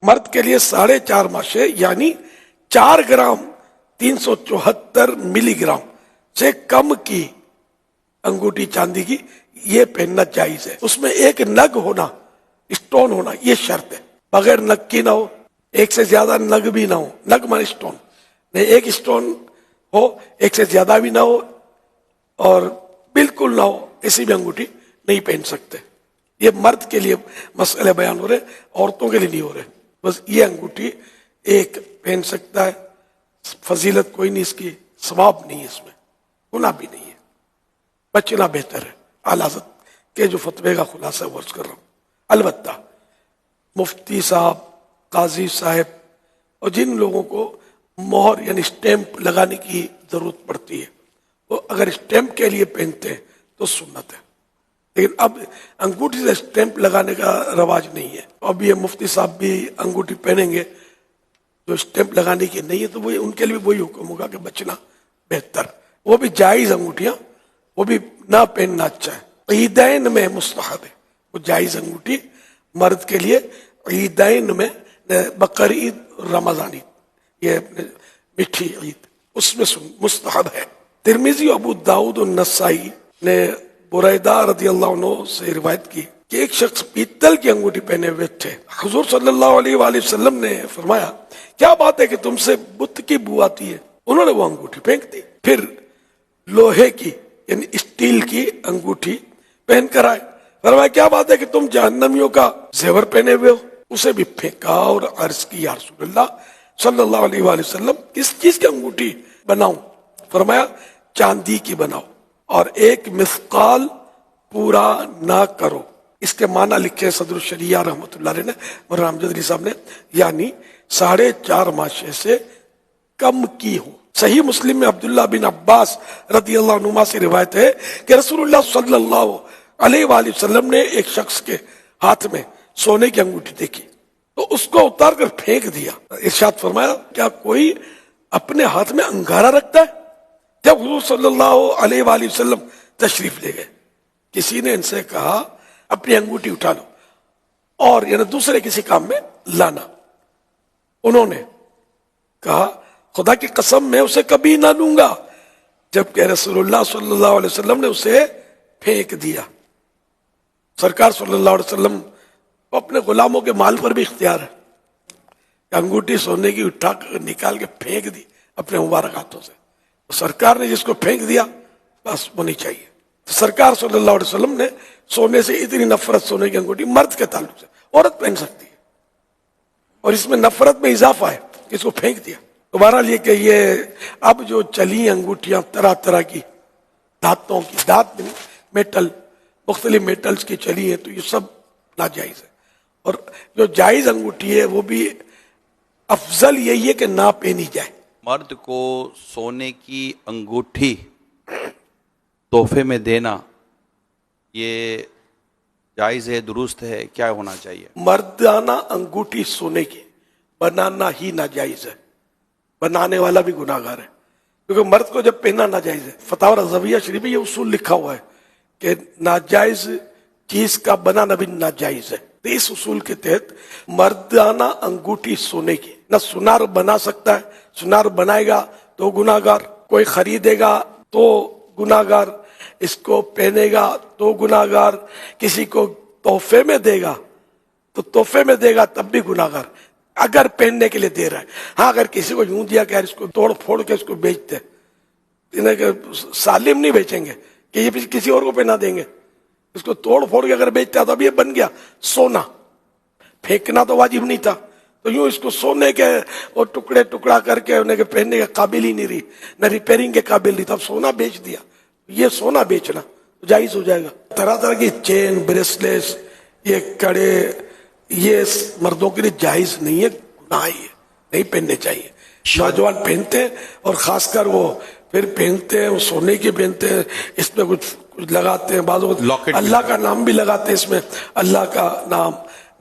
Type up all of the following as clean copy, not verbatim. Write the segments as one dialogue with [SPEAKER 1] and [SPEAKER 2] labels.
[SPEAKER 1] مرد کے لیے 4.5 ماشے یعنی 4 گرام 374 ملی گرام سے کم کی انگوٹھی چاندی کی یہ پہننا جائز ہے. اس میں ایک نگ ہونا، اسٹون ہونا، یہ شرط ہے. بغیر نگ کی نہ ہو، ایک سے زیادہ نگ بھی نہ ہو. نگ مان اسٹون نہیں، ایک اسٹون ہو، ایک سے زیادہ بھی نہ ہو اور بالکل نہ ہو، ایسی بھی انگوٹھی نہیں پہن سکتے. یہ مرد کے لیے مسئلے بیان ہو رہے، عورتوں کے لیے نہیں ہو رہے. بس یہ انگوٹھی ایک پہن سکتا ہے، فضیلت کوئی نہیں اس کی، ثواب نہیں ہے اس میں، گناہ بھی نہیں ہے، بچنا بہتر ہے. اعلیٰ حضرت کے جو فتوے کا خلاصہ ہے وہ عرض کر رہا ہوں. البتہ مفتی صاحب، قاضی صاحب اور جن لوگوں کو مہر یعنی اسٹیمپ لگانے کی ضرورت پڑتی ہے وہ اگر اسٹیمپ کے لیے پہنتے ہیں تو سنت ہے. لیکن اب انگوٹھی سے اسٹیمپ لگانے کا رواج نہیں ہے. اب یہ مفتی صاحب بھی انگوٹھی پہنیں گے جو اسٹیمپ لگانے کی نہیں ہے تو وہ ان کے لیے وہی حکم ہوگا کہ بچنا بہتر. وہ بھی جائز انگوٹھیاں، وہ بھی نہ پہننا اچھا ہے. عیدین میں مستحب ہے وہ جائز انگوٹھی مرد کے لیے. عیدین میں بقر عید، رمضان عید، یہ میٹھی عید، اس میں مستحب ہے. ترمذی، ابو داؤد اور نسائی نے بریدہ رضی اللہ عنہ سے روایت کی کہ ایک شخص پیتل کی انگوٹھی پہنے ہوئے تھے. حضور صلی اللہ علیہ وآلہ وسلم نے فرمایا کیا بات ہے کہ تم سے بت کی بو آتی ہے؟ انہوں نے وہ انگوٹھی پھینک دی. پھر لوہے کی یعنی اسٹیل کی انگوٹھی پہن کر آئے. فرمایا کیا بات ہے کہ تم جہنمیوں کا زیور پہنے ہوئے ہو؟ اسے بھی پھینکا اور عرض کی یا رسول اللہ صلی اللہ علیہ وآلہ وسلم کس چیز کی انگوٹھی بناؤں؟ فرمایا چاندی کی بناؤ اور ایک مثقال پورا نہ کرو. اس کے معنی لکھے صدر الشریعہ رحمۃ اللہ علیہ نے اور رامجد علی صاحب نے، یعنی 4.5 ماشے سے کم کی ہو. صحیح مسلم میں عبداللہ بن عباس رضی اللہ عنہما سے روایت ہے کہ رسول اللہ صلی اللہ علیہ وآلہ وسلم نے ایک شخص کے ہاتھ میں سونے کی انگوٹھی دیکھی تو اس کو اتار کر پھینک دیا. ارشاد فرمایا کیا کوئی اپنے ہاتھ میں انگارہ رکھتا ہے؟ جب حضور صلی اللہ علیہ وآلہ وسلم تشریف لے گئے کسی نے ان سے کہا اپنی انگوٹھی اٹھا لو اور یعنی دوسرے کسی کام میں لانا. انہوں نے کہا خدا کی قسم میں اسے کبھی نہ لوں گا، جبکہ رسول اللہ صلی اللہ علیہ وسلم نے اسے پھینک دیا. سرکار صلی اللہ علیہ وسلم کو اپنے غلاموں کے مال پر بھی اختیار ہے. انگوٹھی سونے کی اٹھا کر نکال کے پھینک دی اپنے مبارک ہاتھوں سے. سرکار نے جس کو پھینک دیا بس وہ نہیں چاہیے. سرکار صلی اللہ علیہ وسلم نے سونے سے اتنی نفرت، سونے کی انگوٹھی مرد کے تعلق سے عورت پہن سکتی ہے اور اس میں نفرت میں اضافہ ہے کہ اس کو پھینک دیا. دوبارہ یہ کہ یہ اب جو چلی انگوٹھیاں طرح طرح کی دھاتوں کی، دھات میٹل، مختلف میٹلز کی چلی ہیں تو یہ سب ناجائز ہے. اور جو جائز انگوٹھی ہے وہ بھی افضل یہی ہے کہ نہ پہنی جائے.
[SPEAKER 2] مرد کو سونے کی انگوٹھی تحفے میں دینا یہ جائز ہے، درست ہے؟ کیا ہونا چاہیے؟
[SPEAKER 1] مردانہ انگوٹھی سونے کی بنانا ہی ناجائز ہے، بنانے والا بھی گناہ گار ہے، کیونکہ مرد کو جب پہننا ناجائز ہے. فتاوی رضویہ شریف میں یہ اصول لکھا ہوا ہے کہ ناجائز چیز کا بنانا بھی ناجائز ہے. تو اس اصول کے تحت مردانہ انگوٹھی سونے کی نہ سنار بنا سکتا ہے، سنار بنائے گا تو گناہ گار، کوئی خریدے گا تو گناہ گار، اس کو پہنے گا تو گناہ گار، کسی کو تحفے میں دے گا تو تحفے میں دے گا تب بھی گناہ گار اگر پہننے کے لیے دے رہا ہے. ہاں اگر کسی کو یوں دیا کہ یار اس کو توڑ پھوڑ کے اس کو بیچتے، انہیں سالم نہیں بیچیں گے کہ یہ کسی اور کو پہنا دیں گے. اس کو توڑ پھوڑ کے اگر بیچتا تو اب یہ بن گیا سونا، پھینکنا تو واجب نہیں تھا. تو یوں اس کو سونے کے اور ٹکڑے ٹکڑا کر کے انہیں پہننے کے قابل ہی نہیں رہی، نہ ریپیرنگ کے قابل نہیں تھا، اب سونا بیچ دیا. یہ سونا بیچنا جائز ہو جائے گا. طرح طرح کی چین، بریسلیس، یہ کڑے، یہ مردوں کے لیے جائز نہیں ہے، گناہ ہے، نہیں پہننے چاہیے. نوجوان پہنتے ہیں اور خاص کر وہ پھر پہنتے ہیں، وہ سونے کے پہنتے ہیں، اس میں کچھ لگاتے ہیں، بعض اوقات اللہ کا نام بھی لگاتے ہیں، اس میں اللہ کا نام،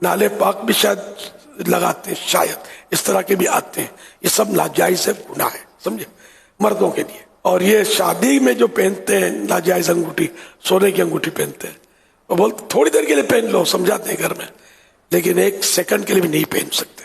[SPEAKER 1] نالے پاک بھی شاید لگاتے ہیں، شاید اس طرح کے بھی آتے ہیں. یہ سب ناجائز ہے، گناہ ہے، سمجھے، مردوں کے لیے. اور یہ شادی میں جو پہنتے ہیں ناجائز انگوٹھی، سونے کی انگوٹھی پہنتے ہیں، وہ بولتے تھوڑی دیر کے لیے پہن لو، سمجھاتے ہیں گھر میں، لیکن 1 سیکنڈ کے لیے بھی نہیں پہن سکتے.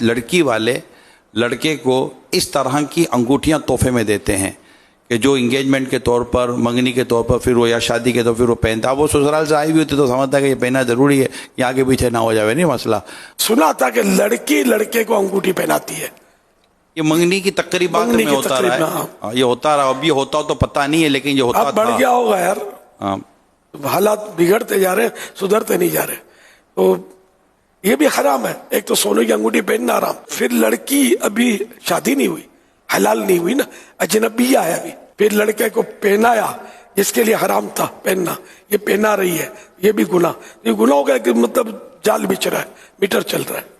[SPEAKER 2] لڑکی والے لڑکے کو اس طرح کی انگوٹھیاں تحفے میں دیتے ہیں کہ جو انگیجمنٹ کے طور پر, منگنی کے طور پر, پھر وہ یا شادی کے طور پر پھر وہ پہنتا ہے. وہ سسرال سے آئی ہوئی ہوتی تو سمجھتا ہے کہ یہ پہننا ضروری ہے, یہ آگے پیچھے نہ ہو جائے. نہیں مسئلہ
[SPEAKER 1] سنا تھا کہ لڑکی لڑکے کو انگوٹھی پہناتی ہے,
[SPEAKER 2] یہ منگنی کی تقریبات میں ہوتا رہا ہے, یہ ہوتا رہا. اب یہ ہوتا ہو تو پتہ نہیں ہے, لیکن یہ ہوتا
[SPEAKER 1] اب بڑھ گیا ہوگا یار,
[SPEAKER 2] ہاں.
[SPEAKER 1] حالات بگڑتے جا رہے ہیں, سدھرتے نہیں جا رہے. تو یہ بھی حرام ہے. ایک تو سونے کی انگوٹھی پہننا حرام, پھر لڑکی ابھی شادی نہیں ہوئی, حلال نہیں ہوئی نا, اجنبیہ ہے ابھی, پھر لڑکے کو پہنایا جس کے لیے حرام تھا پہننا, یہ پہنا رہی ہے, یہ بھی گناہ. یہ گناہ ہو گیا کہ مطلب جال بچھ رہا ہے, میٹر چل رہا ہے.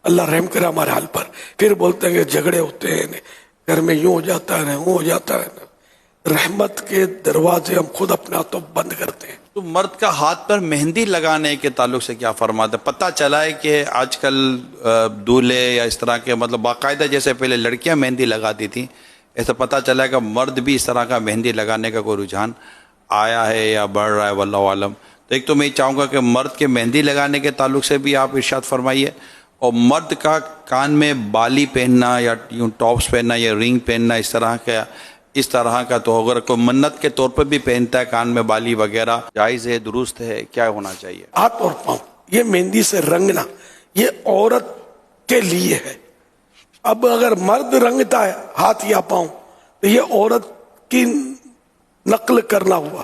[SPEAKER 1] اللہ رحم کرے ہمارے حال پر. پھر بولتے ہیں کہ جھگڑے ہوتے ہیں, گھر میں یوں ہو جاتا ہے, وہ ہو جاتا ہے. رحمت کے دروازے ہم خود اپنے ہاتھوں بند کرتے ہیں.
[SPEAKER 2] تو مرد کا ہاتھ پر مہندی لگانے کے تعلق سے کیا فرماتے ہیں؟ پتہ چلا ہے کہ آج کل دولہے یا اس طرح کے مطلب باقاعدہ جیسے پہلے لڑکیاں مہندی لگاتی تھیں, ایسا پتہ چلا ہے کہ مرد بھی اس طرح کا مہندی لگانے کا کوئی رجحان آیا ہے یا بڑھ رہا ہے, واللہ عالم. تو ایک تو میں چاہوں گا کہ مرد کے مہندی لگانے کے تعلق سے بھی آپ ارشاد فرمائیے, اور مرد کا کان میں بالی پہننا یا یوں ٹاپس پہننا یا رنگ پہننا اس طرح کا تو اگر کوئی منت کے طور پر بھی پہنتا ہے کان میں بالی وغیرہ, جائز ہے, درست ہے, کیا ہونا چاہیے؟
[SPEAKER 1] ہاتھ اور پاؤں یہ مہندی سے رنگنا یہ عورت کے لیے ہے. اب اگر مرد رنگتا ہے ہاتھ یا پاؤں تو یہ عورت کی نقل کرنا ہوا,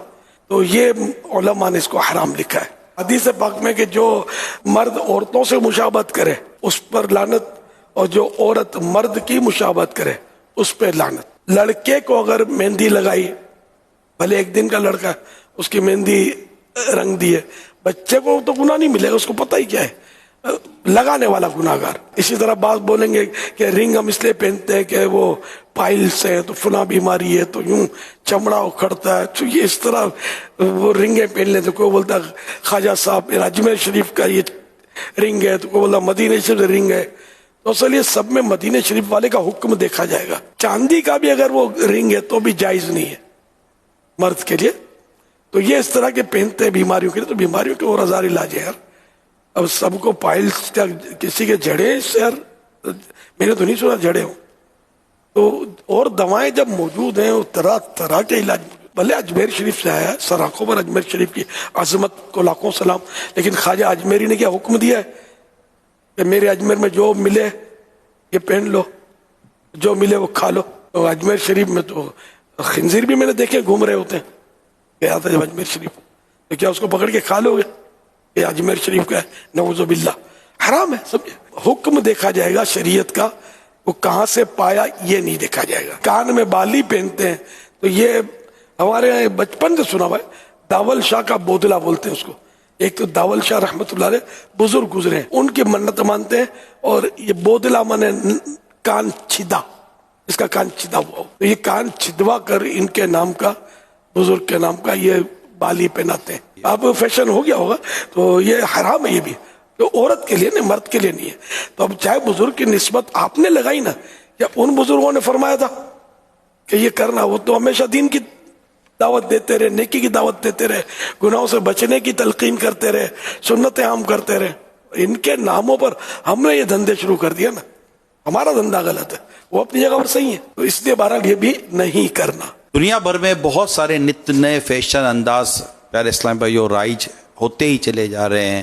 [SPEAKER 1] تو یہ علماء نے اس کو حرام لکھا ہے. حدیث پاک میں کہ جو مرد عورتوں سے مشابہت کرے اس پر لعنت, اور جو عورت مرد کی مشابہت کرے اس پہ لعنت. لڑکے کو اگر مہندی لگائی, بھلے ایک دن کا لڑکا ہے, اس کی مہندی رنگ دی ہے, بچے کو تو گناہ نہیں ملے گا, اس کو پتہ ہی کیا ہے, لگانے والا گناہگار. اسی طرح بات بولیں گے کہ رنگ ہم اس لیے پہنتے ہیں کہ وہ پائلس ہے تو فلاں بیماری ہے تو یوں چمڑا اکھڑتا ہے, تو یہ اس طرح وہ رنگیں پہن لیں. تو کوئی بولتا خواجہ صاحب اجمیر شریف کا یہ رنگ ہے, تو کوئی بولتا مدینہ شریف رنگ ہے. تو اصل یہ سب میں مدینہ شریف والے کا حکم دیکھا جائے گا. چاندی کا بھی اگر وہ رنگ ہے تو بھی جائز نہیں ہے مرد کے لیے. تو یہ اس طرح کے پہنتے ہیں بیماریوں کے لیے, تو بیماریوں کے اور ہزار علاج ہے یار. اب سب کو پائلس کا, کسی کے جڑے یار, میں نے تو نہیں سنا جڑے ہوں. تو اور دوائیں جب موجود ہیں, طرح طرح کے علاج موجود. بھلے اجمیر شریف سے آیا ہے, سراخوں پر اجمیر شریف کی عظمت کو لاکھوں سلام, لیکن خواجہ اجمیری نے کیا حکم دیا ہے کہ میرے اجمیر میں جو ملے یہ پہن لو, جو ملے وہ کھا لو. تو اجمیر شریف میں تو خنزیر بھی میں نے دیکھے گھوم رہے ہوتے ہیں. گیا تھا جب اجمیر شریف, تو کیا اس کو پکڑ کے کھا لو گے؟ یہ اجمیر شریف کا ہے, نعوذ باللہ, حرام ہے. سب حکم دیکھا جائے گا شریعت کا, وہ کہاں سے پایا یہ نہیں دیکھا جائے گا. کان میں بالی پہنتے ہیں تو یہ ہمارے یہاں بچپن سے سنا ہوا ہے, داول شاہ کا بودلا بولتے ہیں اس کو. ایک تو داول شاہ رحمت اللہ علیہ بزرگ گزرے ہیں, ان کی منت مانتے ہیں, اور یہ بودلا مانے کان چھدا, اس کا کان چھدا ہوا ہو, تو یہ کان چھدوا کر ان کے نام کا, بزرگ کے نام کا یہ بالی پہناتے ہیں. اب فیشن ہو گیا ہوگا, تو یہ حرام ہے. یہ بھی تو عورت کے لیے نہیں, مرد کے لیے نہیں ہے. تو اب چاہے بزرگ کی نسبت آپ نے لگائی نا, یا ان بزرگوں نے فرمایا تھا کہ یہ کرنا, وہ تو ہمیشہ دین کی دعوت دیتے رہے, نیکی کی دعوت دیتے رہے, گناہوں سے بچنے کی تلقین کرتے رہے, سنتیں عام کرتے رہے. ان کے ناموں پر ہم نے یہ دھندے شروع کر دیا نا, ہمارا دھندا غلط ہے, وہ اپنی جگہ پر صحیح ہے. تو اس لیے بہرحال یہ بھی نہیں کرنا.
[SPEAKER 2] دنیا بھر میں بہت سارے نت نئے فیشن انداز پیارے اسلام بھائی رائج ہوتے ہی چلے جا رہے ہیں,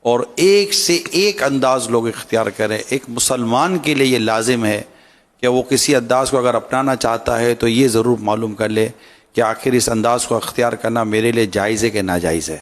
[SPEAKER 2] اور ایک سے ایک انداز لوگ اختیار کریں. ایک مسلمان کے لیے یہ لازم ہے کہ وہ کسی انداز کو اگر اپنانا چاہتا ہے تو یہ ضرور معلوم کر لے کہ آخر اس انداز کو اختیار کرنا میرے لیے جائز ہے کہ ناجائز ہے.